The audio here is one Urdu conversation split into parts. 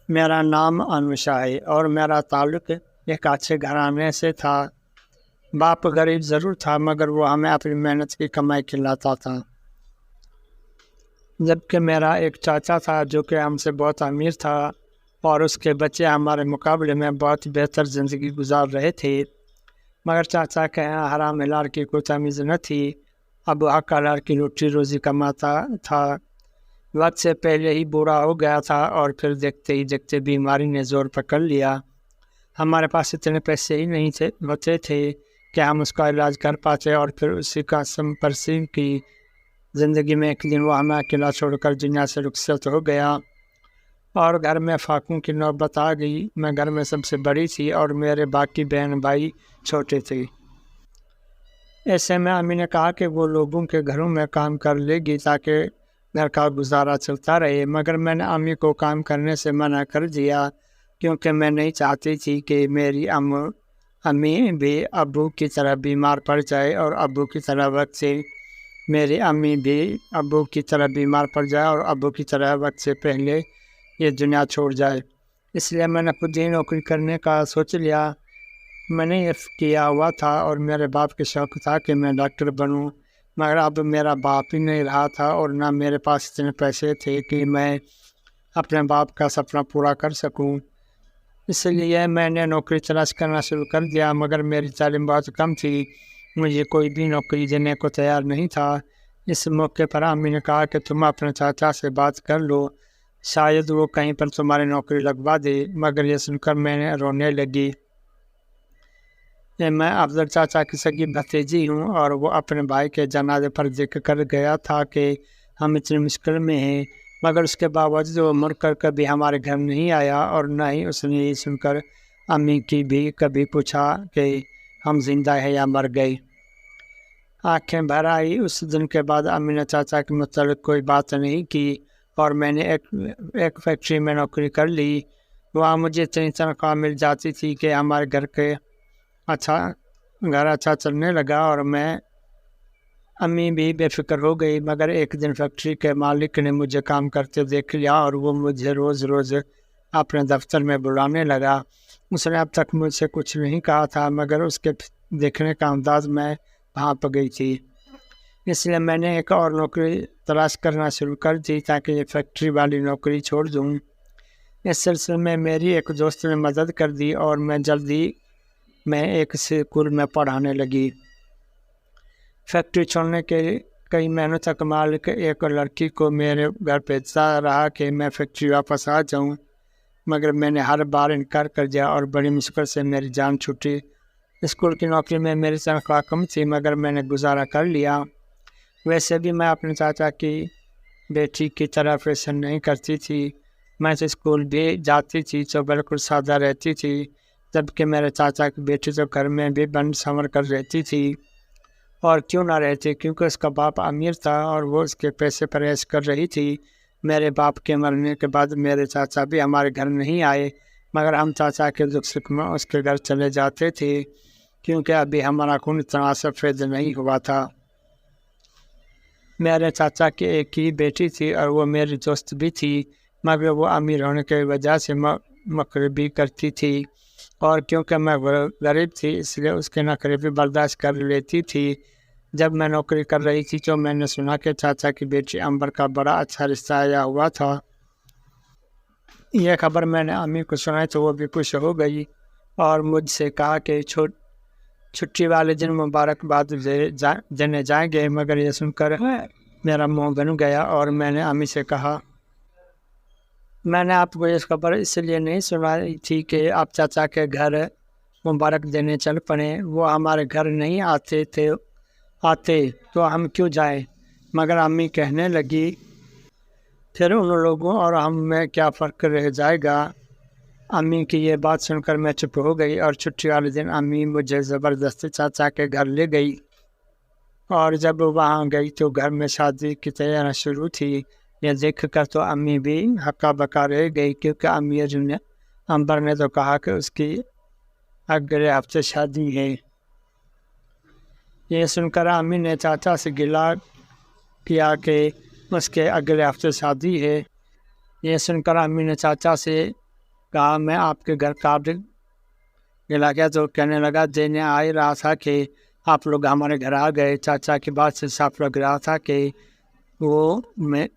میرا نام انوشا ہے اور میرا تعلق ایک اچھے گھرانے سے تھا۔ باپ غریب ضرور تھا مگر وہ ہمیں اپنی محنت کی کمائی کھلاتا تھا، جبکہ میرا ایک چاچا تھا جو کہ ہم سے بہت امیر تھا اور اس کے بچے ہمارے مقابلے میں بہت بہتر زندگی گزار رہے تھے، مگر چاچا کے یہاں حرام حلال کی کوئی تمیز نہ تھی۔ اب حق حلال کی روٹی روزی کماتا تھا، وقت سے پہلے ہی بوڑھا ہو گیا تھا اور پھر دیکھتے ہی دیکھتے بیماری نے زور پکڑ لیا۔ ہمارے پاس اتنے پیسے ہی نہیں ہوتے تھے کہ ہم اس کا علاج کر پاتے، اور پھر اسی کا سمپرسیم کی زندگی میں ایک دن وہ ہمیں اکیلا چھوڑ کر دنیا سے رخصت ہو گیا اور گھر میں فاقوں کی نوبت آ گئی۔ میں گھر میں سب سے بڑی تھی اور میرے باقی بہن بھائی چھوٹے تھے۔ ایسے میں امی نے کہا کہ وہ لوگوں کے گھروں میں کام کر لے گی تاکہ گھر کا گزارا چلتا رہے، مگر میں نے امی کو کام کرنے سے منع کر دیا کیونکہ میں نہیں چاہتی تھی کہ میری امی بھی ابو کی طرح بیمار پڑ جائے اور ابو کی طرح وقت سے میری امی بھی ابو کی طرح بیمار پڑ جائے اور ابو کی طرح وقت سے پہلے یہ دنیا چھوڑ جائے۔ اس لیے میں نے خود ہی نوکری کرنے کا سوچ لیا۔ میں نے یہ کیا ہوا تھا اور میرے باپ کے شوق تھا کہ میں ڈاکٹر بنوں، مگر اب میرا باپ ہی نہیں رہا تھا اور نہ میرے پاس اتنے پیسے تھے کہ میں اپنے باپ کا سپنا پورا کر سکوں۔ اس لیے میں نے نوکری تلاش کرنا شروع کر دیا، مگر میری تعلیم بہت کم تھی، مجھے کوئی بھی نوکری دینے کو تیار نہیں تھا۔ اس موقع پر امی نے کہا کہ تم اپنے چاچا سے بات کر لو، شاید وہ کہیں پر تمہاری نوکری لگوا دے، مگر یہ سن کر میں نے رونے لگی۔ میں افضل چاچا کی سگی بھتیجی ہوں اور وہ اپنے بھائی کے جنازے پر ذکر کر گیا تھا کہ ہم اتنی مشکل میں ہیں، مگر اس کے باوجود وہ مڑ کر کبھی ہمارے گھر نہیں آیا اور نہ ہی اس نے یہ سن کر امی کی بھی کبھی پوچھا کہ ہم زندہ ہیں یا مر گئے۔ آنکھیں بھر آئی۔ اس دن کے بعد امی نے چاچا کے متعلق کوئی بات نہیں کی اور میں نے ایک فیکٹری میں نوکری کر لی۔ وہاں مجھے اتنی تنخواہ مل جاتی تھی کہ ہمارے گھر اچھا چلنے لگا اور امی بھی بے فکر ہو گئی۔ مگر ایک دن فیکٹری کے مالک نے مجھے کام کرتے دیکھ لیا اور وہ مجھے روز روز اپنے دفتر میں بلانے لگا۔ اس نے اب تک مجھ سے کچھ نہیں کہا تھا، مگر اس کے دیکھنے کا انداز میں بھانپ گئی تھی، اس لیے میں نے ایک اور نوکری تلاش کرنا شروع کر دی تاکہ یہ فیکٹری والی نوکری چھوڑ دوں۔ اس سلسلے میں میری ایک دوست نے مدد کر دی اور میں جلدی میں ایک اسکول میں پڑھانے لگی۔ فیکٹری چھوڑنے کے کئی مہینوں تک مالک ایک لڑکی کو میرے گھر بھیجتا رہا کہ میں فیکٹری واپس آ جاؤں، مگر میں نے ہر بار انکار کر دیا اور بڑی مشکل سے میری جان چھوٹی۔ اسکول کی نوکری میں میری تنخواہ کم تھی مگر میں نے گزارا کر لیا۔ ویسے بھی میں اپنے چاچا کی بیٹی کی طرح فیشن نہیں کرتی تھی، میں تو اسکول بھی جاتی تھی تو بالکل سادہ رہتی تھی، جبکہ میرے چاچا کی بیٹی تو گھر میں بھی بن سنور کر رہتی تھی، اور کیوں نہ رہتی کیونکہ اس کا باپ امیر تھا اور وہ اس کے پیسے پر عیش کر رہی تھی۔ میرے باپ کے مرنے کے بعد میرے چاچا بھی ہمارے گھر نہیں آئے، مگر ہم چاچا کے دکھ سکھ میں اس کے گھر چلے جاتے تھے کیونکہ ابھی ہمارا خون اتنا سفید نہیں ہوا تھا۔ میرے چاچا کی ایک ہی بیٹی تھی اور وہ میری دوست بھی تھی، مگر وہ امیر ہونے کی وجہ سے مقربی کرتی تھی، اور کیونکہ میں غریب تھی اس لیے اس کے نخرے بھی برداشت کر لیتی تھی۔ جب میں نوکری کر رہی تھی تو میں نے سنا کہ چاچا کی بیٹی امبر کا بڑا اچھا رشتہ آیا ہوا تھا۔ یہ خبر میں نے امی کو سنائی تو وہ بھی خوش ہو گئی اور مجھ سے کہا کہ چھٹی والے دن مبارکباد دینے جائیں گے، مگر یہ سن کر میرا منہ بن گیا اور میں نے امی سے کہا میں نے آپ کو یہ خبر اس لیے نہیں سنائی تھی کہ آپ چاچا کے گھر مبارک دینے چل پڑیں، وہ ہمارے گھر نہیں آتے تو ہم کیوں جائیں؟ مگر امی کہنے لگی پھر ان لوگوں اور ہم میں کیا فرق رہ جائے گا۔ امی کی یہ بات سن کر میں چپ ہو گئی اور چھٹی والے دن امی مجھے زبردستی چاچا کے گھر لے گئی، اور جب وہاں گئی تو گھر میں شادی کی تیاری شروع تھی۔ یہ دیکھ کر تو امی بھی ہکا بکا رہ گئی کیونکہ امبر نے تو کہا کہ اس کی اگلے ہفتے شادی ہے۔ یہ سن کر امی نے چاچا سے گلا کیا کہ اس کے اگلے ہفتے شادی ہے۔ یہ سن کر امی نے چاچا سے کہا میں آپ کے گھر کارڈ ملا گیا، تو کہنے لگا دینے آ ہی رہا تھا کہ آپ لوگ ہمارے گھر آ گئے۔ چاچا کی بات سے صاف لگ رہا تھا کہ وہ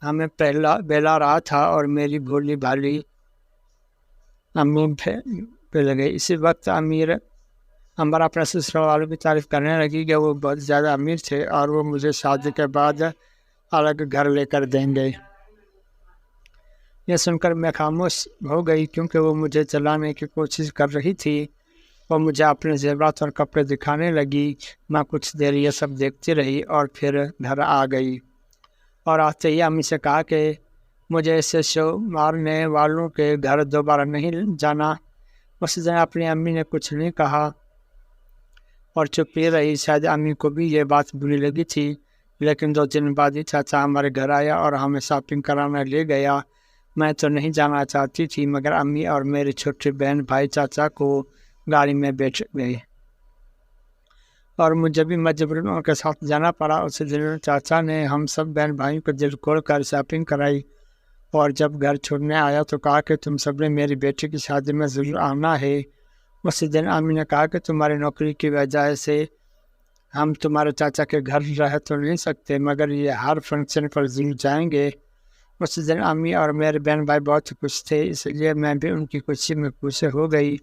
ہمیں بہلا رہا تھا اور میری بھولی بھالی امی پہ گئی۔ اسی وقت امبر اپنے سسرال والوں کی تعریف کرنے لگی کہ وہ بہت زیادہ امیر تھے اور وہ مجھے شادی کے بعد الگ گھر لے کر دیں گے۔ یہ سن کر میں خاموش ہو گئی، کیونکہ وہ مجھے چلانے کی کوشش کر رہی تھی۔ وہ مجھے اپنے زیورات اور کپڑے دکھانے لگی۔ میں کچھ دیر یہ سب دیکھتی رہی اور پھر گھر آ گئی، اور آتے ہی امی سے کہا کہ مجھے اسے شو مارنے والوں کے گھر دوبارہ نہیں جانا۔ اس دن اپنی امی نے کچھ نہیں کہا اور چپ ہی رہی۔ شاید امی کو بھی یہ بات بری لگی تھی، لیکن 2 دن بعد ہی چاچا ہمارے گھر آیا اور ہمیں شاپنگ کرانے لے گیا۔ میں تو نہیں جانا چاہتی تھی، مگر امی اور میری چھوٹی بہن بھائی چاچا کو گاڑی میں بیٹھ گئے اور مجھے بھی مجبوراً ان کے ساتھ جانا پڑا۔ اس دن چاچا نے ہم سب بہن بھائیوں کو دل کھول کر شاپنگ کرائی، اور جب گھر چھوڑنے آیا تو کہا کہ تم سب نے میری بیٹی کی شادی میں ضرور آنا ہے۔ اس دن امی نے کہا کہ تمہاری نوکری کی وجہ سے ہم تمہارے چاچا کے گھر رہ تو نہیں سکتے، مگر یہ ہر فنکشن پر ضرور جائیں گے۔ اس دن امی اور میرے بہن بھائی بہت خوش تھے، اس لیے میں بھی ان کی خوشی میں خوش ہو گئی۔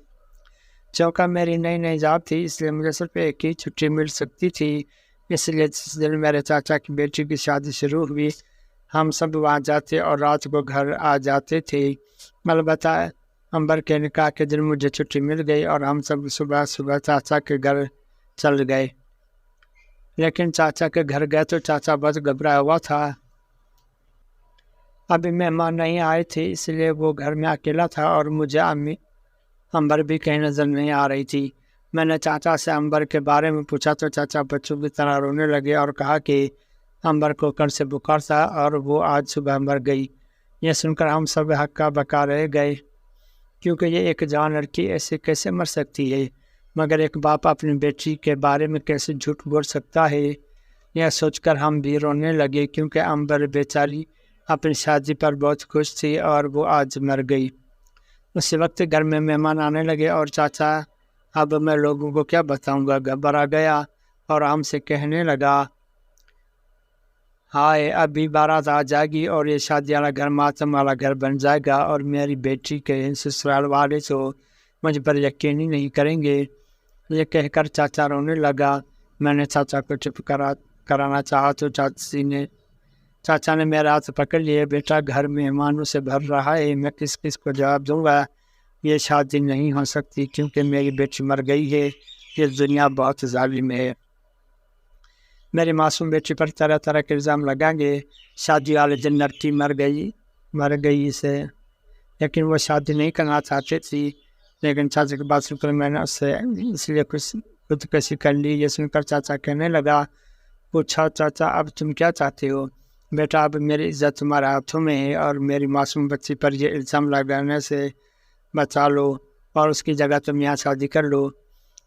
چونکہ میری نئی جاب تھی، اس لیے مجھے صرف ایک ہی چھٹی مل سکتی تھی۔ اس لیے جس دن میرے چاچا کی بیٹی کی شادی شروع ہوئی، ہم سب وہاں جاتے اور رات کو گھر آ جاتے تھے۔ البتہ امبر کے نکاح کے دن مجھے چھٹی مل گئی اور ہم سب صبح چاچا کے گھر چل گئے۔ لیکن چاچا کے گھر گئے تو چاچا بہت گھبرایا ہوا تھا۔ ابھی مہمان نہیں آئے تھے، اس لیے وہ گھر میں اکیلا تھا اور مجھے امبر بھی کہیں نظر نہیں آ رہی تھی۔ میں نے چاچا سے امبر کے بارے میں پوچھا تو چاچا بچوں کی طرح رونے لگے اور کہا کہ امبر کو کل سے بخار تھا اور وہ آج صبح مر گئی۔ یہ سن کر ہم سب ہکا بکا رہ گئے، کیونکہ یہ ایک جوان لڑکی ایسے کیسے مر سکتی ہے، مگر ایک باپ اپنی بیٹی کے بارے میں کیسے جھوٹ بول سکتا ہے۔ یہ سوچ کر ہم بھی رونے لگے، کیونکہ امبر بیچاری اپنی شادی پر بہت خوش تھی اور وہ آج مر گئی۔ اسی وقت گھر میں مہمان آنے لگے اور چاچا اب میں لوگوں کو کیا بتاؤں گا گھبرا گیا اور ہم سے کہنے لگا، ہائے ابھی بارات آ جائے گی اور یہ شادی والا گھر ماتم والا گھر بن جائے گا، اور میری بیٹی کے سسرال والے تو مجھ پر یقین ہی نہیں کریں گے۔ یہ کہہ کر چاچا رونے لگا۔ میں نے چاچا کو چپ کرانا چاہا تو چاچا نے میرا ہاتھ پکڑ لیے۔ بیٹا گھر مہمانوں سے بھر رہا ہے، میں کس کو جواب دوں گا؟ یہ شادی نہیں ہو سکتی کیونکہ میری بیٹی مر گئی ہے۔ یہ دنیا بہت ظالم ہے۔ میری معصوم بیٹی پر طرح طرح کے الزام لگائیں گے۔ شادی والے دن لڑکی مر گئی سے، لیکن وہ شادی نہیں کرنا چاہتی تھی۔ لیکن چاچا کی بات سن کر میں نے اس لیے خودکشی کر لی۔ یہ سن کر چاچا کہنے لگا، پوچھا چاچا اب تم کیا چاہتے ہو؟ بیٹا اب میری عزت تمہارے ہاتھوں میں ہے، اور میری معصوم بچی پر یہ الزام لگانے سے بچا لو اور اس کی جگہ تم یہاں شادی کر لو۔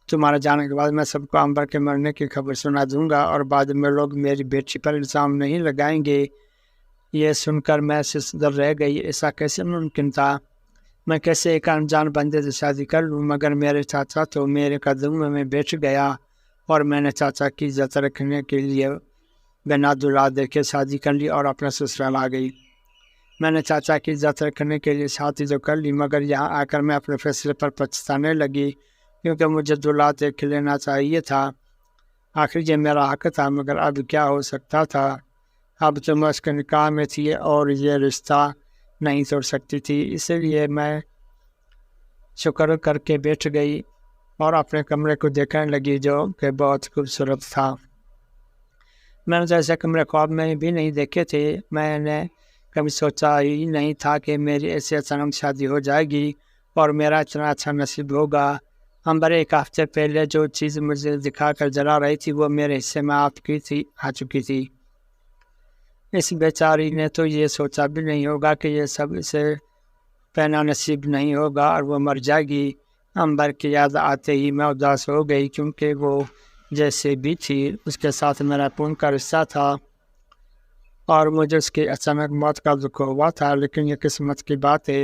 تمہارے جانے کے بعد میں سب کو امبر کے مرنے کی خبر سنا دوں گا اور بعد میں لوگ میری بیٹی پر الزام نہیں لگائیں گے۔ یہ سن کر میں صدر رہ گئی۔ ایسا کیسے ممکن تھا؟ میں کیسے ایک انجان بندے سے شادی کر لوں؟ مگر میرے چاچا تو میرے قدموں میں بیٹھ گیا، اور میں نے چاچا کی عزت رکھنے کے لیے بنا دلہا دے کے شادی کر لی اور اپنا سسرال آ گئی۔ میں نے چاچا کی عزت رکھنے کے لیے شادی تو کر لی، مگر یہاں آ کر میں اپنے فیصلے پر پچھتانے لگی، کیونکہ مجھے دلہا دیکھ لینا چاہیے تھا۔ آخر یہ میرا حق تھا، مگر اب کیا ہو سکتا تھا؟ اب تو میں اس کے نکاح میں تھی اور یہ رشتہ نہیں توڑ سکتی تھی۔ اسی لیے میں شکر کر کے بیٹھ گئی اور اپنے کمرے کو دیکھنے لگی، جو کہ بہت خوبصورت تھا۔ میں نے جیسے کمرے خواب میں بھی نہیں دیکھے تھے۔ میں نے کبھی سوچا ہی نہیں تھا کہ میری ایسی اچانک شادی ہو جائے گی اور میرا اتنا اچھا نصیب ہوگا۔ امبر ایک ہفتے پہلے جو چیز مجھے دکھا کر جلا رہی تھی وہ میرے حصے میں آ چکی تھی۔ اس بیچاری نے تو یہ سوچا بھی نہیں ہوگا کہ یہ سب اسے پہنا نصیب نہیں ہوگا اور وہ مر جائے گی۔ امبر کی یاد آتے ہی میں اداس ہو گئی، کیونکہ وہ جیسے بھی تھی اس کے ساتھ میرا خون کا رشتہ تھا اور مجھے اس کی اچانک موت کا دکھ ہوا تھا۔ لیکن یہ قسمت کی بات ہے،